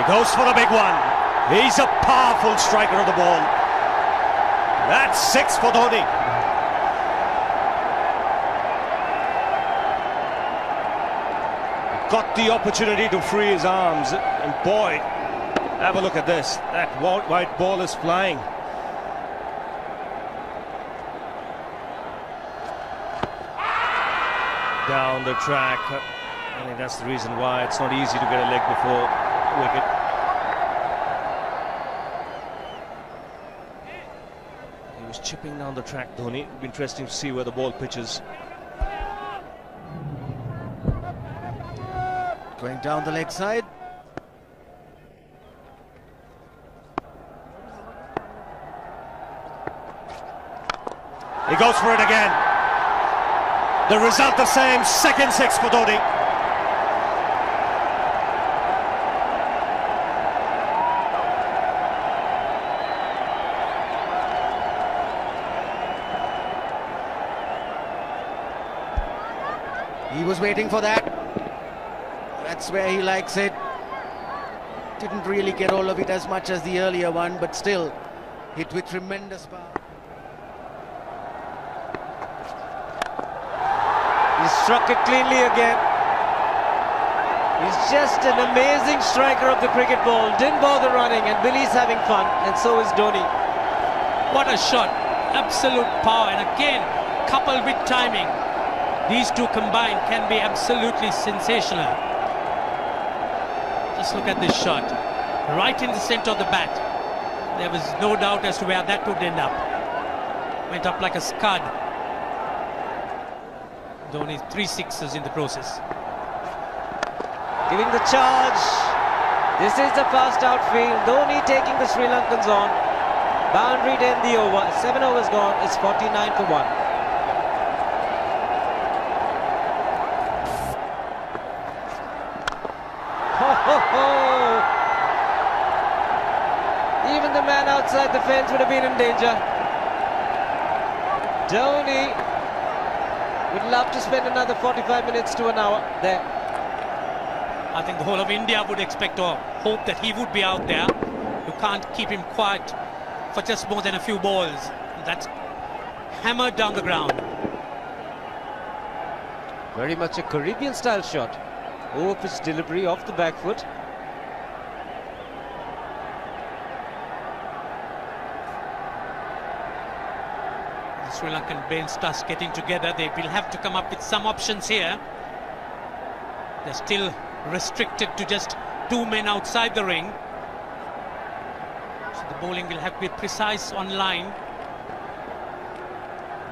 He goes for the big one. He's a powerful striker of the ball. That's 6 for Dhoni. Got the opportunity to free his arms, and boy, have a look at this. That white ball is flying. Down the track. I think that's the reason why it's not easy to get a leg before wicket. He was chipping down the track, Dhoni. It'll be interesting to see where the ball pitches. Going down the leg side. He goes for it again. The result the same, second 6 for Dhoni. He was waiting for that. That's where he likes it. Didn't really get all of it as much as the earlier one, but still hit with tremendous power. He struck it cleanly again. He's just an amazing striker of the cricket ball. Didn't bother running, and Billy's having fun, and so is Dhoni. What a shot. Absolute power, and again, coupled with timing. These two combined can be absolutely sensational. Just look at this shot. Right in the center of the bat. There was no doubt as to where that would end up. Went up like a scud. Dhoni 3 sixes in the process. Giving the charge. This is the fast outfield. Dhoni taking the Sri Lankans on. Boundary to end the over. 7 overs gone. It's 49 for 1. Even the man outside the fence would have been in danger. Dhoni would love to spend another 45 minutes to an hour there. I think the whole of India would expect or hope that he would be out there. You can't keep him quiet for just more than a few balls. That's hammered down the ground. Very much a Caribbean style shot. Over pitch delivery off the back foot. The Sri Lankan bench starts getting together. They will have to come up with some options here. They're still restricted to just 2 men outside the ring. So the bowling will have to be precise on line.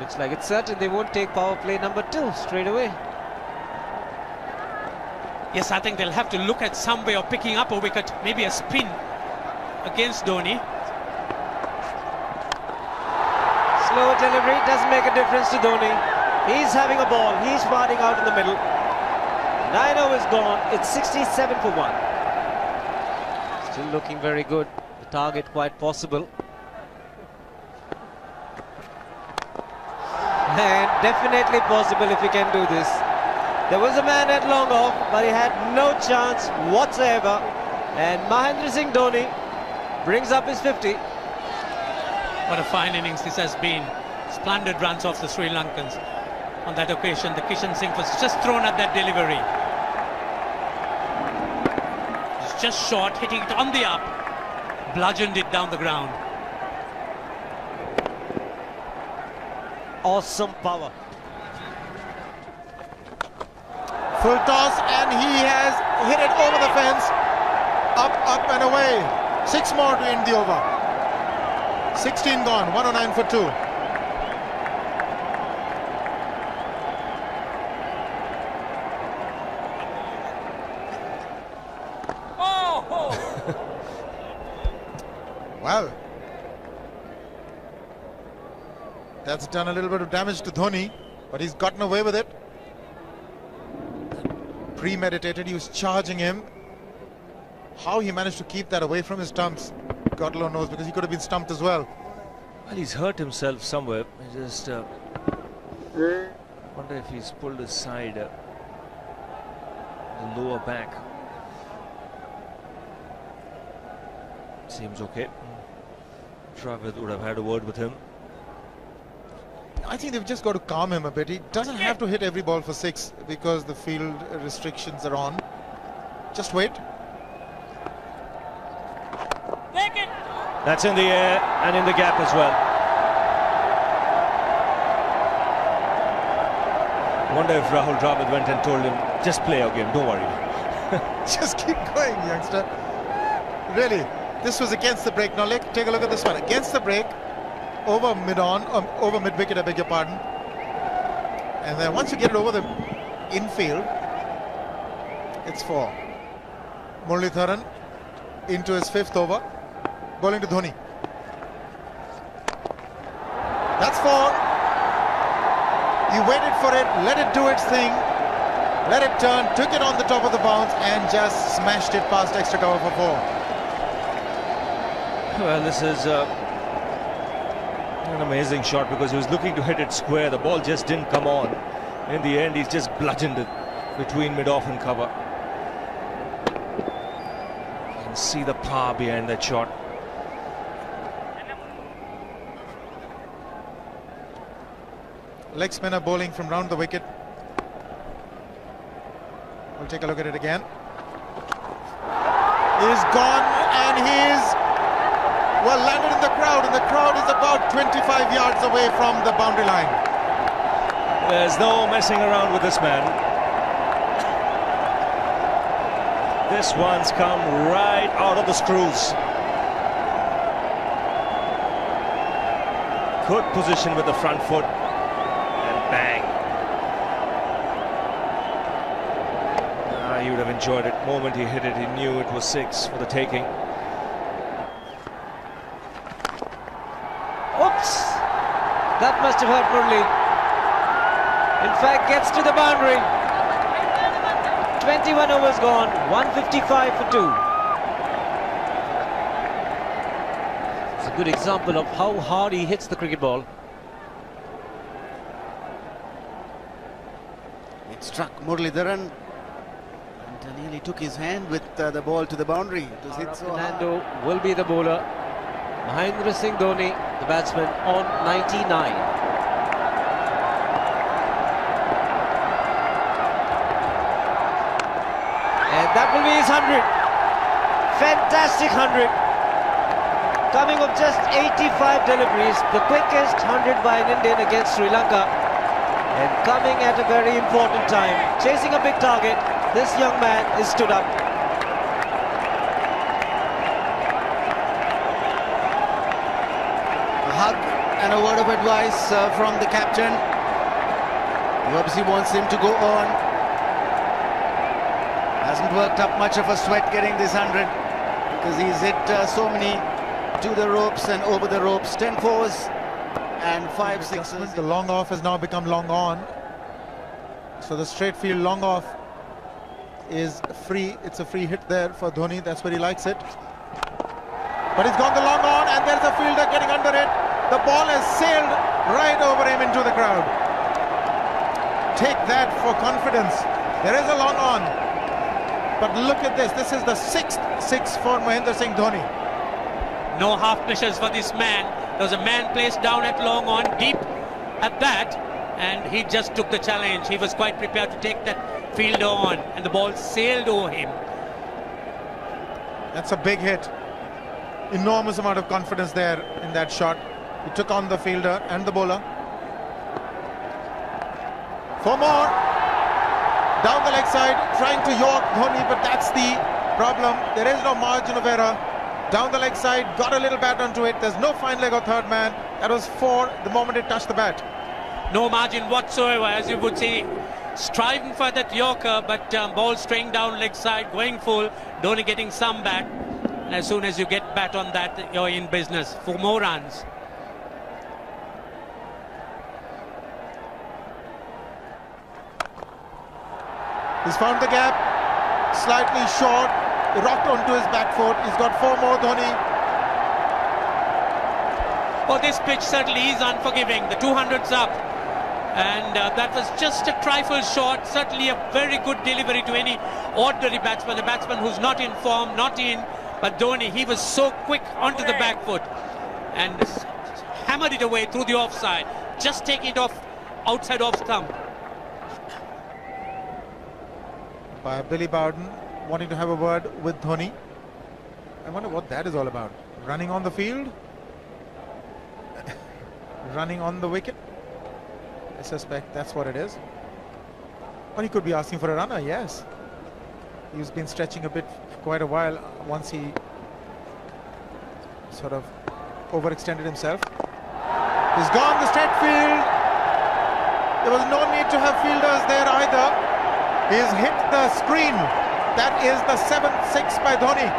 Looks like it's certain they won't take power play number 2 straight away. Yes, I think they'll have to look at some way of picking up a wicket, maybe a spin against Dhoni. Slow delivery doesn't make a difference to Dhoni. He's having a ball. He's batting out in the middle. 9 overs gone. It's 67 for 1. Still looking very good. The target quite possible. And definitely possible if he can do this. There was a man at long off, but he had no chance whatsoever. And Mahendra Singh Dhoni brings up his 50. What a fine innings this has been. Splendid runs off the Sri Lankans. On that occasion, the Kishan Singh was just thrown at that delivery. It's just short, hitting it on the up. Bludgeoned it down the ground. Awesome power. Full toss, and he has hit it over the fence. Up and away. 6 more to end the over. 16 gone, 109 for 2. Oh! Well, that's done a little bit of damage to Dhoni, but he's gotten away with it. Premeditated, he was charging him. How he managed to keep that away from his stumps, God alone knows, because he could have been stumped as well. Well, he's hurt himself somewhere. I just wonder if he's pulled his side, the lower back. Seems okay. Travis would have had a word with him. I think they've just got to calm him a bit. He doesn't have to hit every ball for 6 because the field restrictions are on. Just wait. That's in the air and in the gap as well. I wonder if Rahul Dravid went and told him, just play your game, don't worry. Just keep going, youngster. Really, this was against the break. Now take a look at this one. Against the break, over mid-wicket, I beg your pardon. And then once you get it over the infield, it's 4. Muralitharan into his 5th over, bowling to Dhoni. That's 4. He waited for it, let it do its thing, let it turn, took it on the top of the bounce and just smashed it past extra cover for 4. Well, this is an amazing shot because he was looking to hit it square. The ball just didn't come on. In the end, he's just bludgeoned it between mid-off and cover. You can see the power behind that shot. Leg spinner bowling from round the wicket. We'll take a look at it again. He's gone and he's landed in the crowd, and the crowd is about 25 yards away from the boundary line. There's no messing around with this man. This one's come right out of the screws. Good position with the front foot. Bang. He would have enjoyed it. The moment he hit it, he knew it was 6 for the taking. Oops! That must have hurt Murli. In fact, gets to the boundary. 21 overs gone, 155 for 2. It's a good example of how hard he hits the cricket ball. It struck Muralitharan and nearly took his hand with the ball to the boundary. It was hit so hard. Fernando will be the bowler. Mahendra Singh Dhoni, the batsman, on 99. And that will be his 100. Fantastic 100. Coming of just 85 deliveries, the quickest 100 by an Indian against Sri Lanka. And coming at a very important time, chasing a big target, this young man is stood up. A hug and a word of advice from the captain. He obviously wants him to go on. Hasn't worked up much of a sweat getting this 100 because he's hit so many to the ropes and over the ropes. 10 fours and 5 sixes. The long off has now become long on. So the straight field long off is free. It's a free hit there for Dhoni. That's where he likes it. But he's gone the long on and there's a fielder getting under it. The ball has sailed right over him into the crowd. Take that for confidence. There is a long on. But look at this. This is the 6th 6 for Mahendra Singh Dhoni. No half measures for this man. There was a man placed down at long on, deep at that, and he just took the challenge. He was quite prepared to take that fielder on, and the ball sailed over him. That's a big hit. Enormous amount of confidence there in that shot. He took on the fielder and the bowler. 4 more. Down the leg side, trying to york Dhoni, but that's the problem. There is no margin of error. Down the leg side, got a little bat onto it. There's no fine leg or third man. That was 4 the moment it touched the bat. No margin whatsoever, as you would say. Striving for that yorker, but ball straying down leg side, going full. Dhoni getting some bat. And as soon as you get bat on that, you're in business. 4 more runs. He's found the gap, slightly short, rocked onto his back foot. He's got 4 more, Dhoni. Oh, this pitch certainly is unforgiving. The 200's up. And that was just a trifle short. Certainly a very good delivery to any ordinary batsman. A batsman who's not in form, not in But Dhoni, he was so quick onto the back foot and hammered it away through the offside, just taking it off outside off stump. By Billy Bowden wanting to have a word with Dhoni. I wonder what that is all about. Running on the field? Running on the wicket? I suspect that's what it is. Or he could be asking for a runner, yes. He's been stretching a bit for quite a while once he sort of overextended himself. He's gone the straight field. There was no need to have fielders there either. He's hit the screen. That is the 7th six by Dhoni.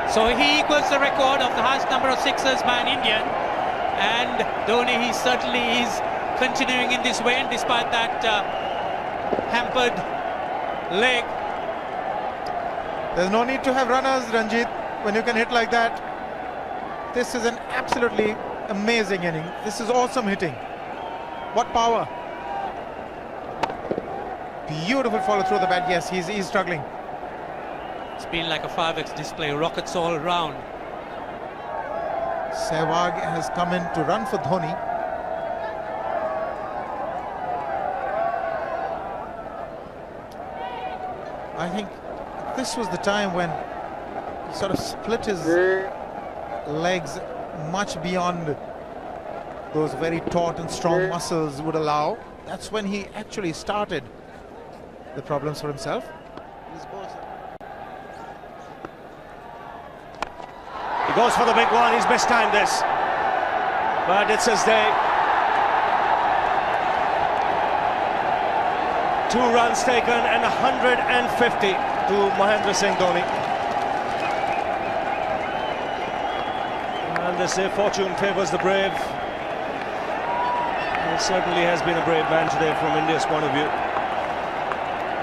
So he equals the record of the highest number of sixes by an Indian. And Dhoni, he certainly is continuing in this way, and despite that hampered leg. There's no need to have runners, Ranjit, when you can hit like that. This is an absolutely amazing inning. This is awesome hitting. What power. Beautiful follow through the bat. Yes, he's struggling. It's been like a 5x display, rockets all around. Sehwag has come in to run for Dhoni. I think this was the time when he sort of split his legs much beyond those very taut and strong muscles would allow. That's when he actually started the problems for himself. He goes for the big one. He's mistimed this, but it's his day. 2 runs taken and 150 to Mahendra Singh Dhoni. And they say fortune favours the brave. He certainly has been a brave man today from India's point of view.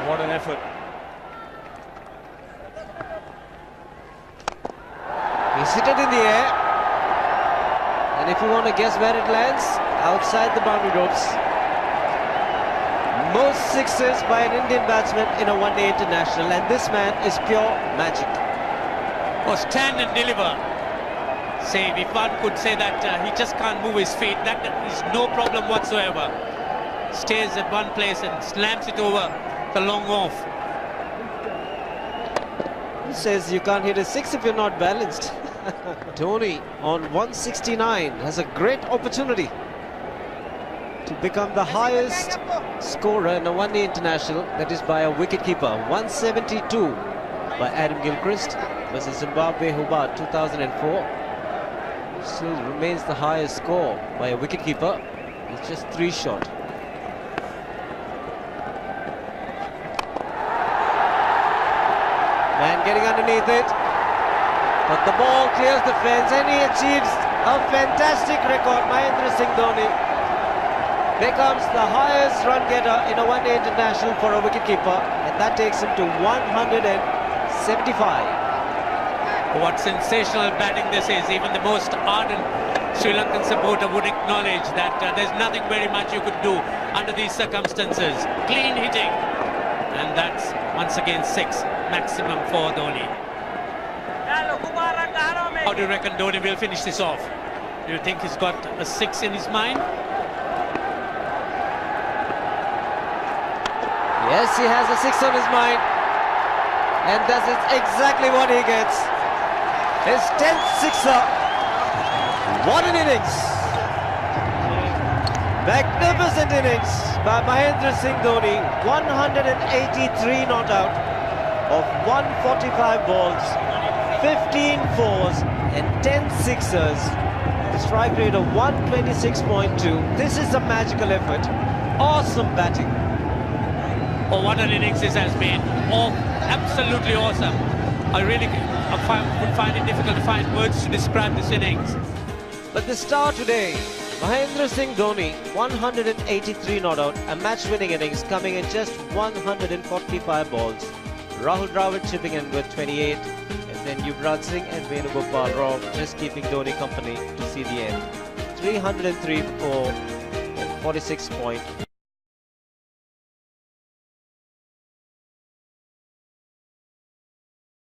What an effort. He's hit it in the air, and if you want to guess where it lands, outside the boundary ropes. Most sixes by an Indian batsman in a one-day international, and this man is pure magic. Or stand and deliver. Say, if one could say that he just can't move his feet, that is no problem whatsoever. Stays at one place and slams it over the long off. He says you can't hit a six if you're not balanced. Dhoni on 169 has a great opportunity to become the highest scorer in a one-day international, that is by a wicketkeeper. 172 by Adam Gilchrist versus Zimbabwe Hobart 2004. Still remains the highest score by a wicketkeeper. It's just 3 short. Man getting underneath it, but the ball clears the fence and he achieves a fantastic record. Mahendra Singh Dhoni becomes the highest run getter in a one-day international for a wicketkeeper, and that takes him to 175. What sensational batting this is. Even the most ardent Sri Lankan supporter would acknowledge that there's nothing very much you could do under these circumstances. Clean hitting, and that's once again 6 maximum for Dhoni. How do you reckon Dhoni will finish this off? Do you think he's got a 6 in his mind? Yes, he has a 6 on his mind, and that is exactly what he gets. His 10th sixer. What an innings! Magnificent innings by Mahendra Singh Dhoni. 183 not out of 145 balls, 15 fours and 10 sixers. Strike rate of 126.2. This is a magical effort. Awesome batting. Oh, what an innings this has been. Oh, absolutely awesome. I really would find it difficult to find words to describe this innings. But the star today, Mahendra Singh Dhoni, 183 not out, a match-winning innings coming in just 145 balls. Rahul Dravid chipping in with 28, and then Yuvraj Singh and Venugopal Rao just keeping Dhoni company to see the end. 303 for 46 point.